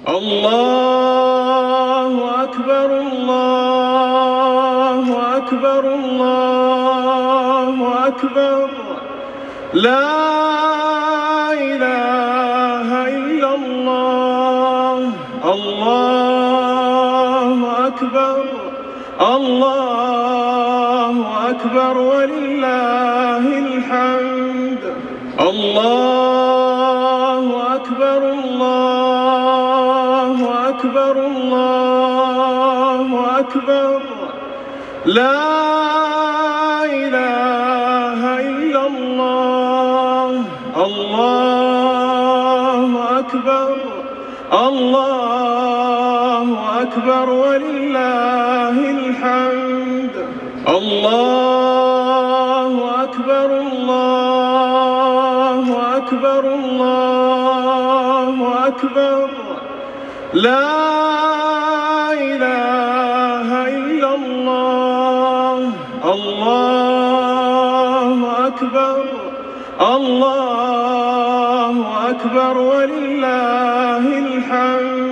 الله أكبر الله أكبر الله أكبر لا إله إلا الله الله أكبر الله أكبر ولله الحمد الله أكبر الله أكبر الله أكبر لا إله إلا الله الله أكبر الله أكبر ولله الحمد الله أكبر الله أكبر الله أكبر لا إله إلا الله الله أكبر الله أكبر ولله الحمد